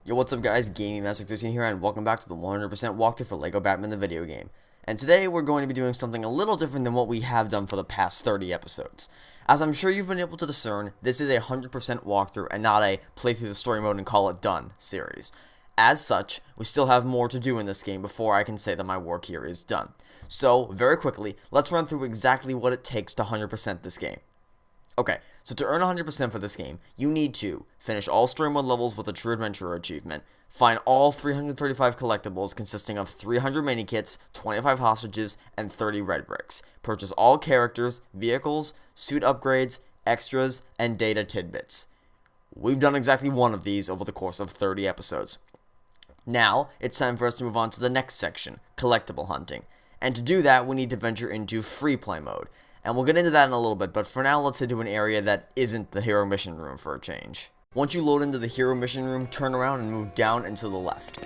Yo, what's up guys, Gaming Master 13 here, and welcome back to the 100% walkthrough for LEGO Batman the video game. And today we're going to be doing something a little different than what we have done for the past 30 episodes. As I'm sure you've been able to discern, this is a 100% walkthrough and not a play through the story mode and call it done series. As such, we still have more to do in this game before I can say that my work here is done. So, very quickly, let's run through exactly what it takes to 100% this game. Okay, so to earn 100% for this game, you need to finish all story mode levels with a True Adventurer achievement, find all 335 collectibles consisting of 300 mini-kits, 25 hostages, and 30 red bricks, purchase all characters, vehicles, suit upgrades, extras, and data tidbits. We've done exactly one of these over the course of 30 episodes. Now, it's time for us to move on to the next section, collectible hunting. And to do that, we need to venture into free play mode. And we'll get into that in a little bit, but for now, let's head to an area that isn't the hero mission room for a change. Once you load into the hero mission room, turn around and move down and to the left.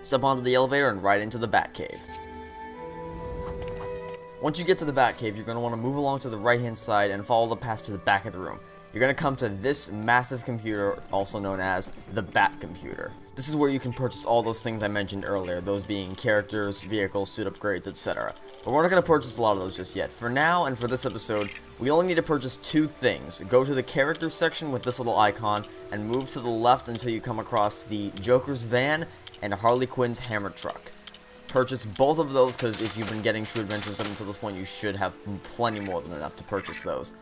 Step onto the elevator and right into the Batcave. Once you get to the Batcave, you're going to want to move along to the right hand side and follow the path to the back of the room. You're going to come to this massive computer, also known as the Bat Computer. This is where you can purchase all those things I mentioned earlier, those being characters, vehicles, suit upgrades, etc. But we're not going to purchase a lot of those just yet. For now, and for this episode, we only need to purchase two things. Go to the characters section with this little icon, and move to the left until you come across the Joker's van and Harley Quinn's hammer truck. Purchase both of those, because if you've been getting True Adventures up until this point, you should have plenty more than enough to purchase those.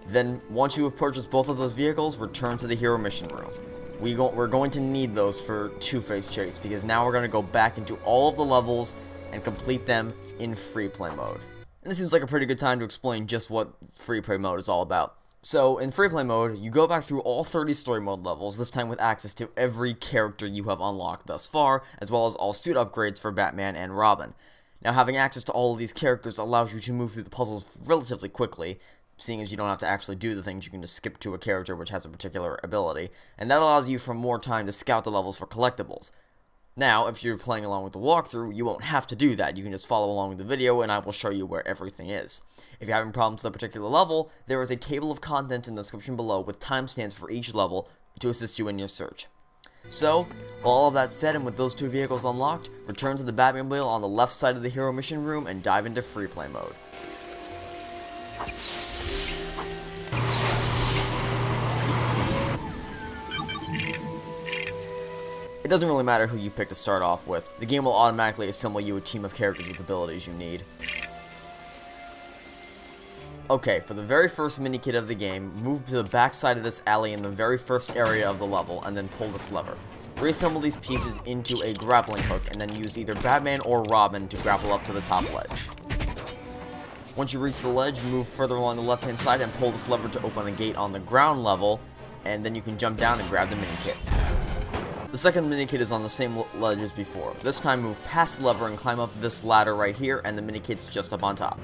Then, once you have purchased both of those vehicles, return to the hero mission room. We're going to need those for Two-Face Chase, because now we're going to go back into all of the levels and complete them in free play mode. And this seems like a pretty good time to explain just what free play mode is all about. So, in free play mode, you go back through all 30 story mode levels, this time with access to every character you have unlocked thus far, as well as all suit upgrades for Batman and Robin. Now, having access to all of these characters allows you to move through the puzzles relatively quickly, seeing as you don't have to actually do the things, you can just skip to a character which has a particular ability, and that allows you for more time to scout the levels for collectibles. Now, if you're playing along with the walkthrough, you won't have to do that. You can just follow along with the video, and I will show you where everything is. If you're having problems with a particular level, there is a table of content in the description below with timestamps for each level to assist you in your search. So, with all of that said, and with those two vehicles unlocked, return to the Batmobile on the left side of the hero mission room and dive into free play mode. It doesn't really matter who you pick to start off with. The game will automatically assemble you a team of characters with abilities you need. Okay, for the very first mini-kit of the game, move to the back side of this alley in the very first area of the level, and then pull this lever. Reassemble these pieces into a grappling hook, and then use either Batman or Robin to grapple up to the top ledge. Once you reach the ledge, move further along the left-hand side and pull this lever to open a gate on the ground level, and then you can jump down and grab the mini-kit. The second mini-kit is on the same ledge as before. This time move past the lever and climb up this ladder right here, and the mini-kit's just up on top.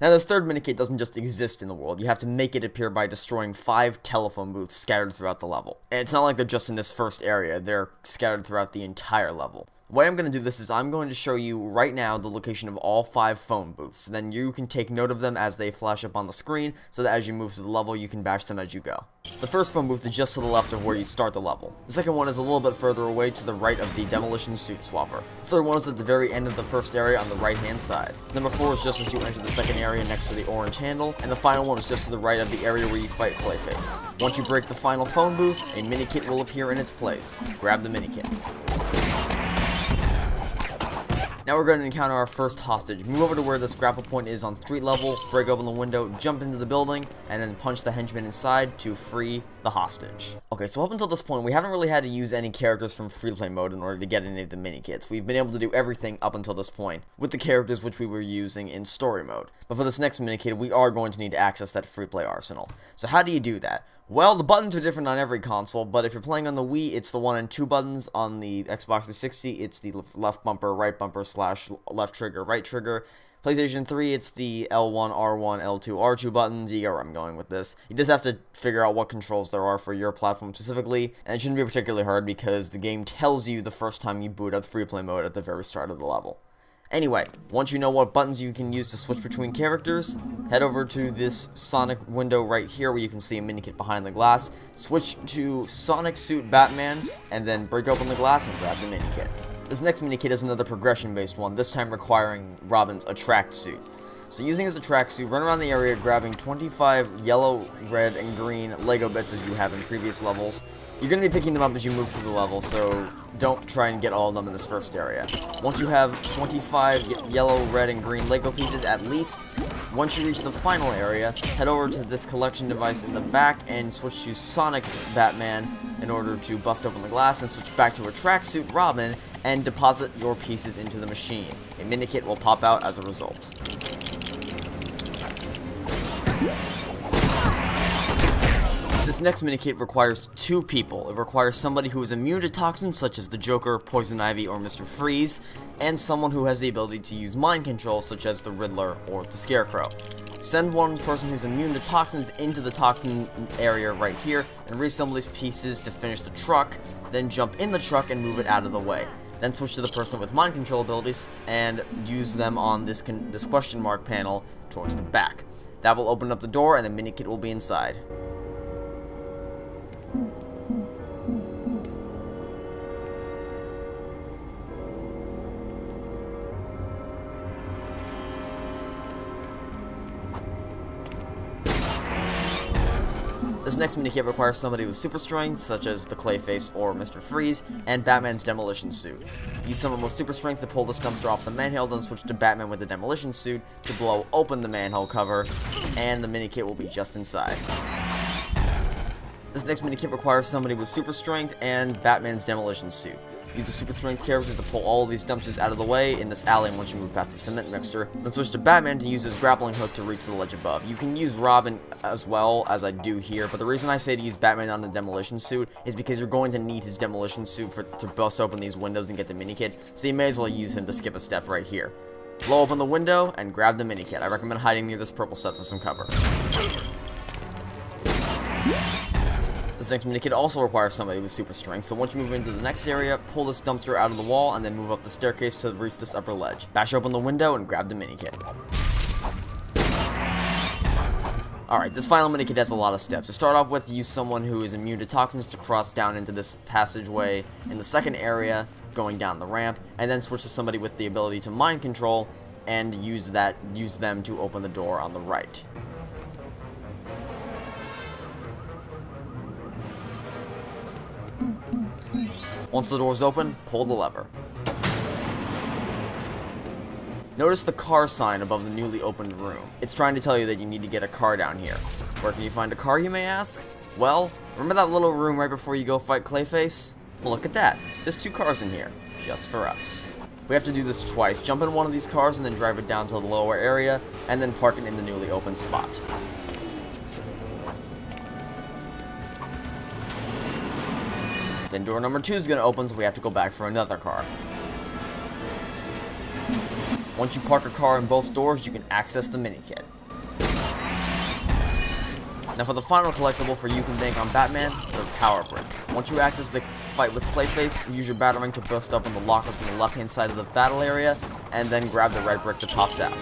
Now this third mini-kit doesn't just exist in the world, you have to make it appear by destroying 5 telephone booths scattered throughout the level. And it's not like they're just in this first area, they're scattered throughout the entire level. The way I'm going to do this is I'm going to show you right now the location of all 5 phone booths. Then you can take note of them as they flash up on the screen, so that as you move through the level, you can bash them as you go. The first phone booth is just to the left of where you start the level. The second one is a little bit further away to the right of the demolition suit swapper. The third one is at the very end of the first area on the right hand side. Number 4 is just as you enter the second area next to the orange handle, and the final one is just to the right of the area where you fight Clayface. Once you break the final phone booth, a mini-kit will appear in its place. Grab the mini-kit. Now we're going to encounter our first hostage. Move over to where this grapple point is on street level, break open the window, jump into the building, and then punch the henchman inside to free the hostage. Okay, so up until this point, we haven't really had to use any characters from free play mode in order to get any of the mini-kits. We've been able to do everything up until this point with the characters which we were using in story mode. But for this next mini-kit, we are going to need to access that free play arsenal. So how do you do that? Well, the buttons are different on every console, but if you're playing on the Wii, it's the 1 and 2 buttons. On the Xbox 360, it's the left bumper, right bumper, / left trigger, right trigger. PlayStation 3, it's the L1, R1, L2, R2 buttons. You get where I'm going with this. You just have to figure out what controls there are for your platform specifically, and it shouldn't be particularly hard because the game tells you the first time you boot up free play mode at the very start of the level. Anyway, once you know what buttons you can use to switch between characters, head over to this Sonic window right here where you can see a mini kit behind the glass, switch to Sonic Suit Batman, and then break open the glass and grab the mini kit. This next mini kit is another progression based one, this time requiring Robin's attract suit. So using his attract suit, run around the area grabbing 25 yellow, red, and green Lego bits as you have in previous levels. You're going to be picking them up as you move through the level, so don't try and get all of them in this first area. Once you have 25 yellow, red, and green Lego pieces at least, once you reach the final area, head over to this collection device in the back and switch to Sonic Batman in order to bust open the glass and switch back to a tracksuit Robin and deposit your pieces into the machine. A mini kit will pop out as a result. This next mini-kit requires 2 people. It requires somebody who is immune to toxins such as the Joker, Poison Ivy, or Mr. Freeze, and someone who has the ability to use mind control such as the Riddler or the Scarecrow. Send one person who's immune to toxins into the toxin area right here, and reassemble these pieces to finish the truck, then jump in the truck and move it out of the way. Then switch to the person with mind control abilities and use them on this question mark panel towards the back. That will open up the door and the mini-kit will be inside. This next mini-kit requires somebody with super strength, such as the Clayface or Mr. Freeze, and Batman's demolition suit. Use someone with super strength to pull this dumpster off the manhole, then switch to Batman with the demolition suit to blow open the manhole cover, and the mini-kit will be just inside. This next mini-kit requires somebody with super strength and Batman's demolition suit. Use a super strength character to pull all of these dumpsters out of the way in this alley once you move past the cement mixer, then switch to Batman to use his grappling hook to reach the ledge above. You can use Robin as well, as I do here, but the reason I say to use Batman on the demolition suit is because you're going to need his demolition suit to bust open these windows and get the mini-kit, so you may as well use him to skip a step right here. Blow open the window and grab the mini-kit. I recommend hiding near this purple set for some cover. This next mini-kit also requires somebody with super strength, so once you move into the next area, pull this dumpster out of the wall and then move up the staircase to reach this upper ledge. Bash open the window and grab the mini-kit. Alright, this final mini-kit has a lot of steps. To start off with, use someone who is immune to toxins to cross down into this passageway in the second area, going down the ramp, and then switch to somebody with the ability to mind control and use them to open the door on the right. Once the door's open, pull the lever. Notice the car sign above the newly opened room. It's trying to tell you that you need to get a car down here. Where can you find a car, you may ask? Well, remember that little room right before you go fight Clayface? Well, look at that. There's 2 cars in here, just for us. We have to do this twice. Jump in one of these cars and then drive it down to the lower area, and then park it in the newly opened spot. Then door number 2 is going to open, so we have to go back for another car. Once you park a car in both doors, you can access the mini-kit. Now for the final collectible for You Can Bank on Batman, the Power Brick. Once you access the fight with Clayface, use your Batarang to burst open the lockers on the left-hand side of the battle area, and then grab the red brick that pops out.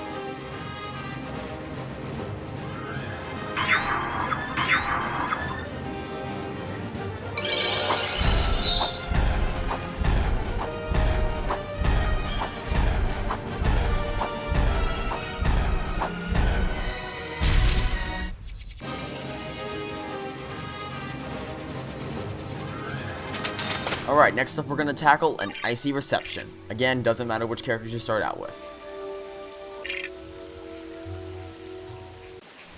Alright, next up we're going to tackle an Icy Reception. Again, doesn't matter which characters you start out with.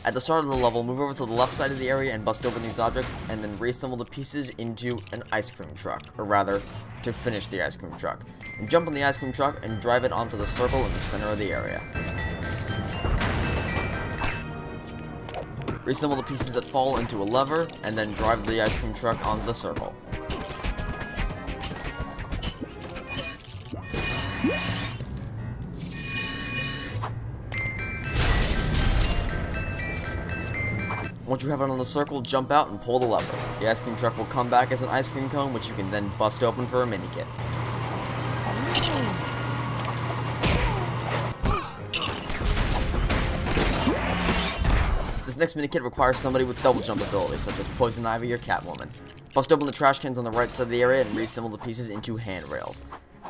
At the start of the level, move over to the left side of the area and bust open these objects, and then reassemble the pieces into an ice cream truck, or rather, to finish the ice cream truck. And jump on the ice cream truck and drive it onto the circle in the center of the area. Reassemble the pieces that fall into a lever, and then drive the ice cream truck onto the circle. Once you have it on the circle, jump out and pull the lever. The ice cream truck will come back as an ice cream cone, which you can then bust open for a mini-kit. next minikit requires somebody with double jump abilities, such as Poison Ivy or Catwoman. Bust open the trash cans on the right side of the area and reassemble the pieces into handrails.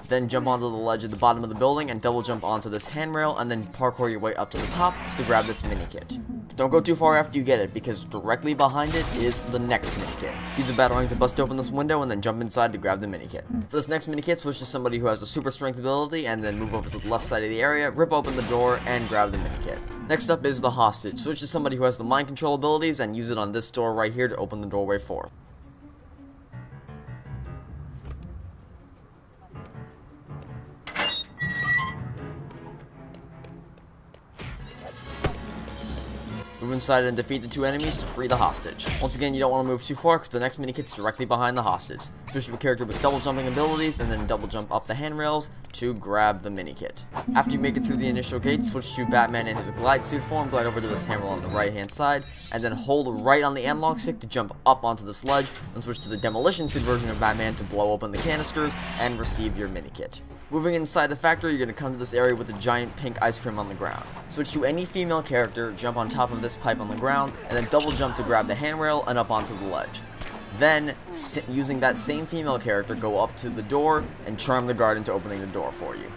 Then jump onto the ledge at the bottom of the building and double jump onto this handrail, and then parkour your way up to the top to grab this minikit. Don't go too far after you get it, because directly behind it is the next minikit. Use a batarang to bust open this window and then jump inside to grab the minikit. For this next minikit, switch to somebody who has a super strength ability and then move over to the left side of the area, rip open the door, and grab the minikit. Next up is the hostage. Switch to somebody who has the mind control abilities and use it on this door right here to open the doorway forth. Move inside and defeat the two enemies to free the hostage. Once again, you don't want to move too far because the next minikit's directly behind the hostage. Switch to a character with double jumping abilities and then double jump up the handrails to grab the minikit. After you make it through the initial gate, switch to Batman in his glide suit form, glide over to this handrail on the right hand side, and then hold right on the analog stick to jump up onto this ledge, then switch to the demolition suit version of Batman to blow open the canisters and receive your minikit. Moving inside the factory, you're going to come to this area with a giant pink ice cream on the ground. Switch to any female character, jump on top of this pipe on the ground, and then double jump to grab the handrail and up onto the ledge. Then, using that same female character, go up to the door and charm the guard into opening the door for you.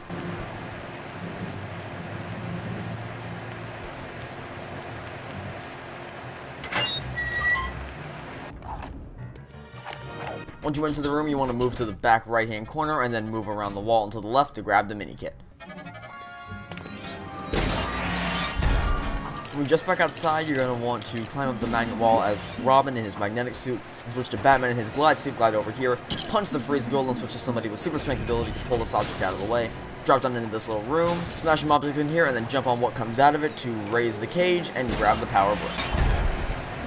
Once you enter the room, you want to move to the back right-hand corner and then move around the wall and to the left to grab the minikit. When you're just back outside, you're going to want to climb up the magnet wall as Robin in his magnetic suit, switch to Batman in his glide suit, glide over here, punch the freeze goal, and switch to somebody with super strength ability to pull this object out of the way. Drop down into this little room, smash some objects in here, and then jump on what comes out of it to raise the cage and grab the power brick.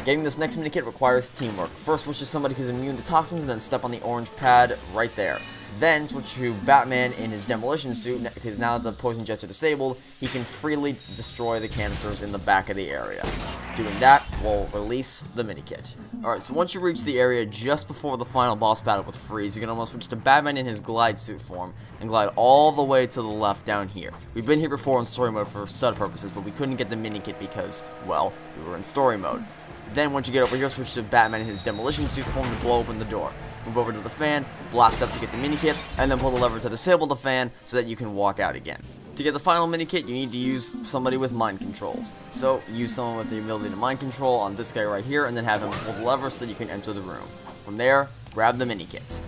Getting this next minikit requires teamwork. First, switch to somebody who's immune to toxins and then step on the orange pad right there. Then switch to Batman in his demolition suit, because now that the poison jets are disabled, he can freely destroy the canisters in the back of the area. Doing that will release the minikit. Alright, so once you reach the area just before the final boss battle with Freeze, you're going to want to switch to Batman in his glide suit form and glide all the way to the left down here. We've been here before in story mode for stud purposes, but we couldn't get the minikit because, well, we were in story mode. Then, once you get over here, switch to Batman in his demolition suit form to blow open the door. Move over to the fan, blast up to get the minikit, and then pull the lever to disable the fan so that you can walk out again. To get the final minikit, you need to use somebody with mind controls. So, use someone with the ability to mind control on this guy right here, and then have him pull the lever so that you can enter the room. From there, grab the minikit.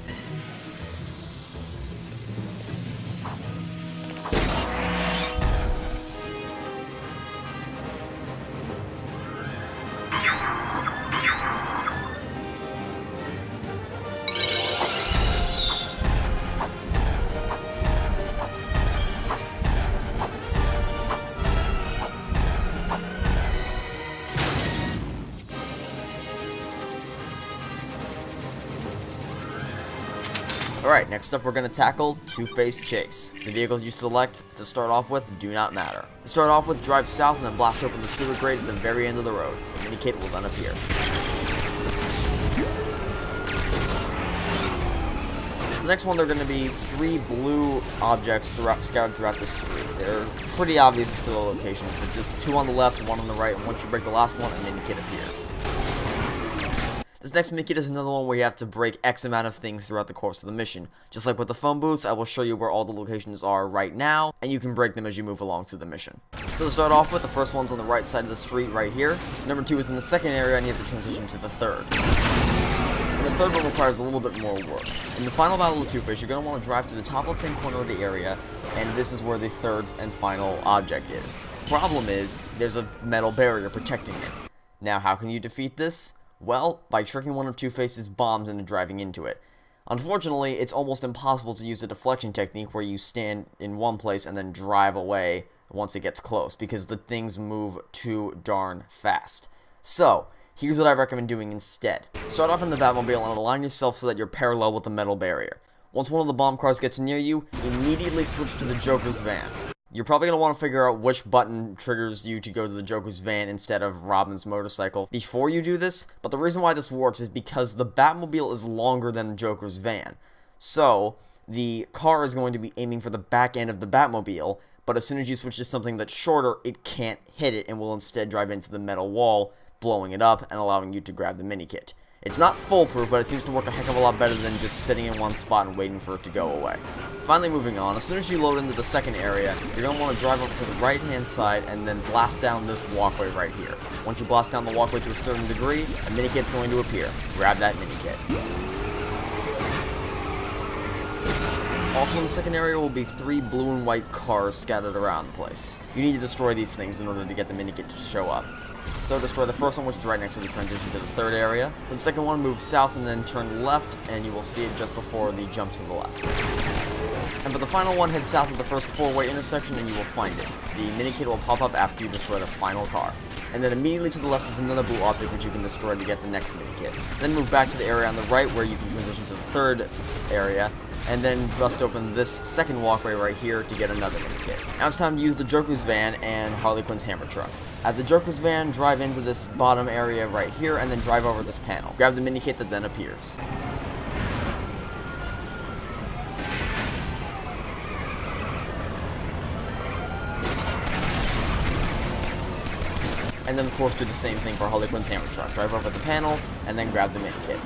Alright, next up we're going to tackle Two-Face Chase. The vehicles you select to start off with do not matter. To start off with, drive south and then blast open the sewer grate at the very end of the road. The minikit will then appear. For the next one, there are going to be 3 blue objects scattered throughout the street. They're pretty obvious to the locations. They're just 2 on the left, 1 on the right, and once you break the last one, a minikit appears. This next minikit is another one where you have to break X amount of things throughout the course of the mission. Just like with the phone booths, I will show you where all the locations are right now, and you can break them as you move along through the mission. So to start off with, the first one's on the right side of the street right here. Number 2 is in the second area, and you have to transition to the third. And the third one requires a little bit more work. In the final battle with Two-Face, you're going to want to drive to the top left-hand corner of the area, and this is where the third and final object is. Problem is, there's a metal barrier protecting it. Now, how can you defeat this? Well, by tricking one of Two-Face's bombs into driving into it. Unfortunately, it's almost impossible to use a deflection technique where you stand in one place and then drive away once it gets close, because the things move too darn fast. So, here's what I recommend doing instead. Start off in the Batmobile and align yourself so that you're parallel with the metal barrier. Once one of the bomb cars gets near you, immediately switch to the Joker's van. You're probably going to want to figure out which button triggers you to go to the Joker's van instead of Robin's motorcycle before you do this, but the reason why this works is because the Batmobile is longer than the Joker's van. So, the car is going to be aiming for the back end of the Batmobile, but as soon as you switch to something that's shorter, it can't hit it and will instead drive into the metal wall, blowing it up, and allowing you to grab the mini-kit. It's not foolproof, but it seems to work a heck of a lot better than just sitting in one spot and waiting for it to go away. Finally, moving on, as soon as you load into the second area, you're going to want to drive over to the right-hand side and then blast down this walkway right here. Once you blast down the walkway to a certain degree, a mini-kit's going to appear. Grab that mini-kit. Also in the second area will be 3 blue and white cars scattered around the place. You need to destroy these things in order to get the mini-kit to show up. So destroy the first one, which is right next to the transition to the third area. The second one, move south and then turn left, and you will see it just before the jump to the left. And for the final one, head south of the first 4-way intersection and you will find it. The mini-kit will pop up after you destroy the final car. And then immediately to the left is another blue object which you can destroy to get the next mini-kit. Then move back to the area on the right where you can transition to the third area, and then bust open this second walkway right here to get another mini-kit. Now it's time to use the Joker's van and Harley Quinn's hammer truck. At the Joker's van, drive into this bottom area right here, and then drive over this panel. Grab the mini-kit that then appears. And then of course do the same thing for Harley Quinn's hammer truck. Drive over the panel, and then grab the mini-kit.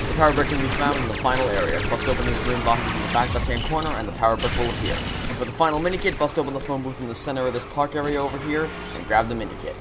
The power brick can be found in the final area. Bust open these green boxes in the back left-hand corner and the power brick will appear. And for the final mini-kit, bust open the phone booth in the center of this park area over here and grab the mini-kit.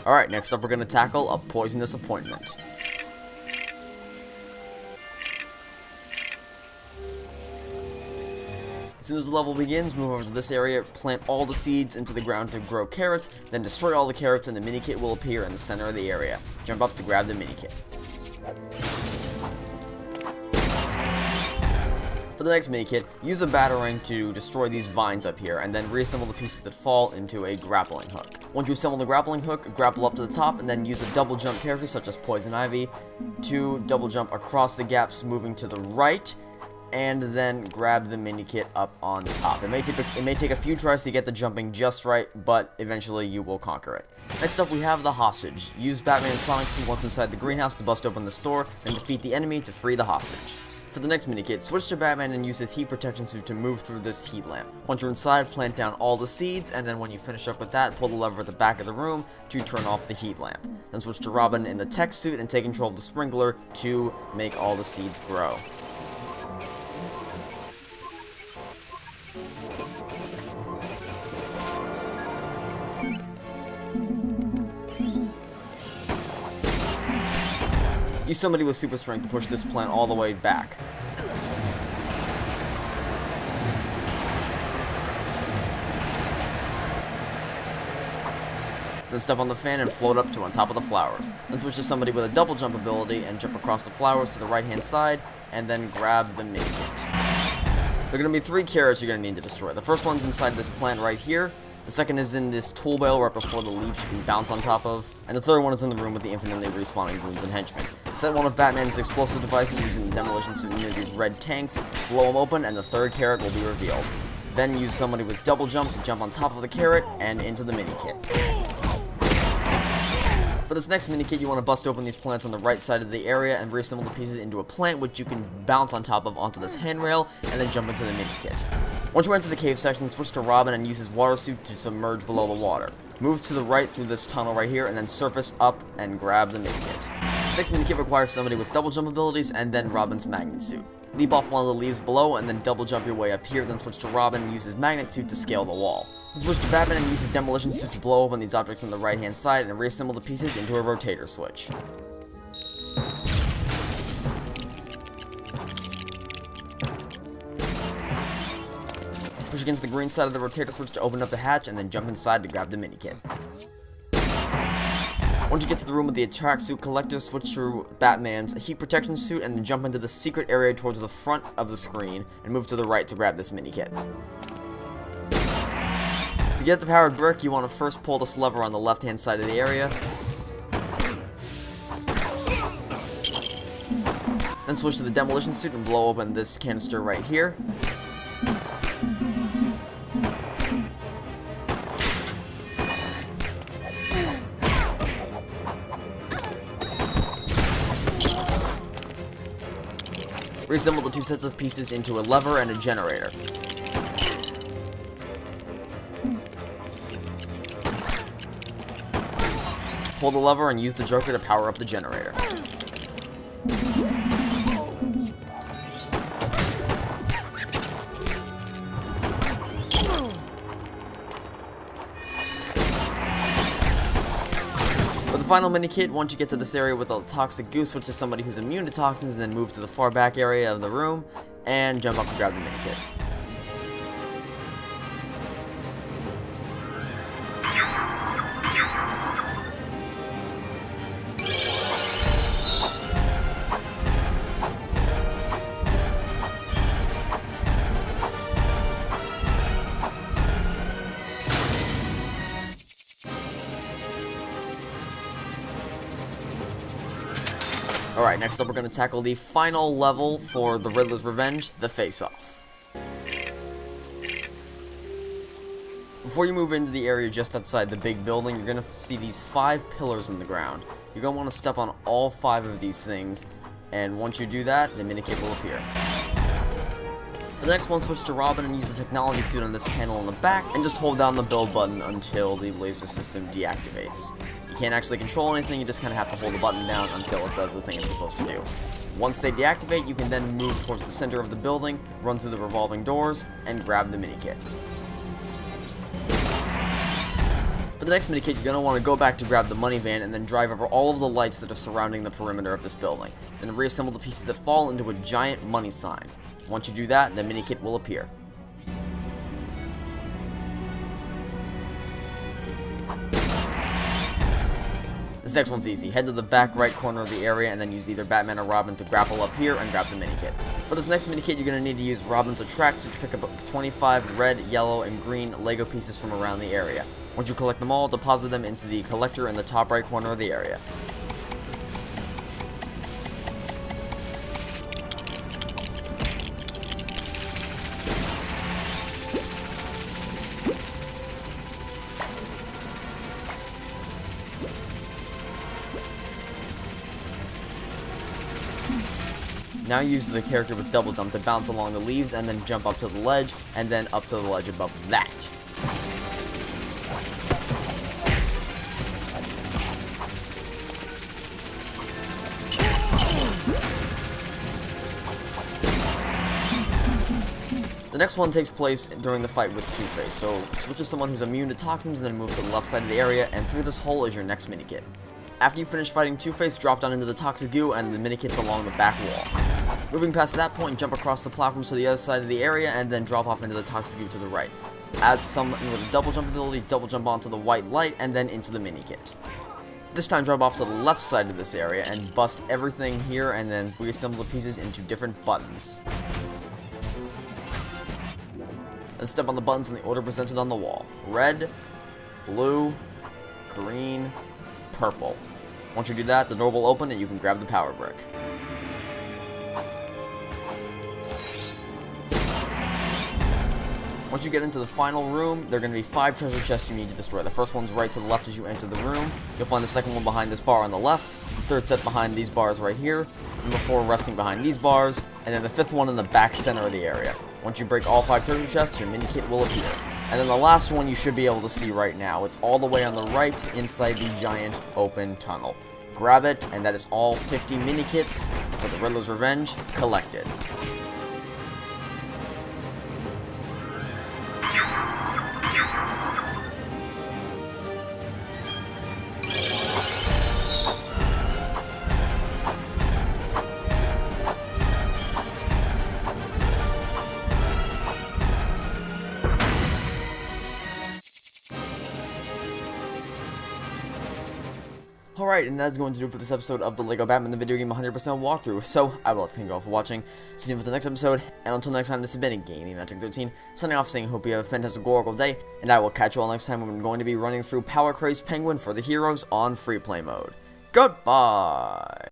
Alright, next up we're going to tackle a poisonous appointment. As soon as the level begins, move over to this area, plant all the seeds into the ground to grow carrots, then destroy all the carrots and the mini-kit will appear in the center of the area. Jump up to grab the mini-kit. For the next mini-kit, use a batarang to destroy these vines up here, and then reassemble the pieces that fall into a grappling hook. Once you assemble the grappling hook, grapple up to the top, and then use a double jump character such as Poison Ivy to double jump across the gaps moving to the right, and then grab the mini-kit up on top. It may take a few tries to get the jumping just right, but eventually you will conquer it. Next up we have the hostage. Use Batman and Sonic suit once inside the greenhouse to bust open this door, and defeat the enemy to free the hostage. For the next mini-kit, switch to Batman and use his heat protection suit to move through this heat lamp. Once you're inside, plant down all the seeds, and then when you finish up with that, pull the lever at the back of the room to turn off the heat lamp. Then switch to Robin in the tech suit and take control of the sprinkler to make all the seeds grow. Use somebody with super strength to push this plant all the way back. Then step on the fan and float up to on top of the flowers. Then switch to somebody with a double jump ability and jump across the flowers to the right hand side, and then grab the mini-kit. There are going to be 3 carrots you're going to need to destroy. The first one's inside this plant right here. The second is in this tool bale right before the leaves you can bounce on top of. And the third one is in the room with the infinitely respawning goons and henchmen. Set one of Batman's explosive devices using the demolition suit near these red tanks, blow them open, and the third carrot will be revealed. Then use somebody with double jump to jump on top of the carrot and into the mini-kit. For this next mini-kit, you want to bust open these plants on the right side of the area and reassemble the pieces into a plant which you can bounce on top of onto this handrail and then jump into the mini-kit. Once you enter the cave section, switch to Robin and use his water suit to submerge below the water. Move to the right through this tunnel right here and then surface up and grab the mini-kit. The next mini-kit requires somebody with double jump abilities and then Robin's magnet suit. Leap off one of the leaves below and then double jump your way up here, then switch to Robin and use his magnet suit to scale the wall. Switch to Batman and use his demolition suit to blow open these objects on the right hand side and reassemble the pieces into a rotator switch. Push against the green side of the rotator switch to open up the hatch and then jump inside to grab the mini-kit. Once you get to the room with the tracksuit collector, switch through Batman's heat protection suit and then jump into the secret area towards the front of the screen and move to the right to grab this mini kit. To get the powered brick, you want to first pull this lever on the left hand side of the area. Then switch to the demolition suit and blow open this canister right here. Reassemble the two sets of pieces into a lever and a generator. Pull the lever and use the Joker to power up the generator. For the final mini kit, once you get to this area with a toxic goo, switch to somebody who's immune to toxins and then move to the far back area of the room and jump up and grab the mini kit. Alright, next up we're going to tackle the final level for the Riddler's Revenge, the Face-Off. Before you move into the area just outside the big building, you're going to see these 5 pillars in the ground. You're going to want to step on all 5 of these things, and once you do that, the minikit will appear. For the next one, switch to Robin and use the technology suit on this panel in the back, and just hold down the build button until the laser system deactivates. You can't actually control anything, you just kind of have to hold the button down until it does the thing it's supposed to do. Once they deactivate, you can then move towards the center of the building, run through the revolving doors, and grab the minikit. For the next minikit, you're going to want to go back to grab the money van and then drive over all of the lights that are surrounding the perimeter of this building. Then reassemble the pieces that fall into a giant money sign. Once you do that, the minikit will appear. This next one's easy. Head to the back right corner of the area and then use either Batman or Robin to grapple up here and grab the minikit. For this next minikit, you're going to need to use Robin's attraction to pick up 25 red, yellow, and green Lego pieces from around the area. Once you collect them all, deposit them into the collector in the top right corner of the area. Now use the character with double jump to bounce along the leaves and then jump up to the ledge and then up to the ledge above that. The next one takes place during the fight with Two-Face, so switch to someone who's immune to toxins and then move to the left side of the area, and through this hole is your next minikit. After you finish fighting Two-Face, drop down into the toxic goo and the minikit's along the back wall. Moving past that point, jump across the platforms to the other side of the area and then drop off into the toxic goo to the right. As someone with a double jump ability, double jump onto the white light and then into the minikit. This time drop off to the left side of this area and bust everything here and then reassemble the pieces into different buttons. Then step on the buttons in the order presented on the wall. Red, blue, green, purple. Once you do that, the door will open and you can grab the power brick. Once you get into the final room, there are going to be 5 treasure chests you need to destroy. The first one's right to the left as you enter the room. You'll find the second one behind this bar on the left, third set behind these bars right here, number 4 resting behind these bars, and then the 5th one in the back center of the area. Once you break all 5 treasure chests, your minikit will appear. And then the last one you should be able to see right now. It's all the way on the right inside the giant open tunnel. Grab it, and that is all 50 minikits for the Riddler's Revenge collected. Alright, and that's going to do it for this episode of the LEGO Batman the Video Game 100% walkthrough. So, I will thank you all for watching. See you for the next episode, and until next time, this has been Gaming Magic 13, signing off saying hope you have a fantastic oracle day, and I will catch you all next time when we're going to be running through Power Craze Penguin for the heroes on free play mode. Goodbye!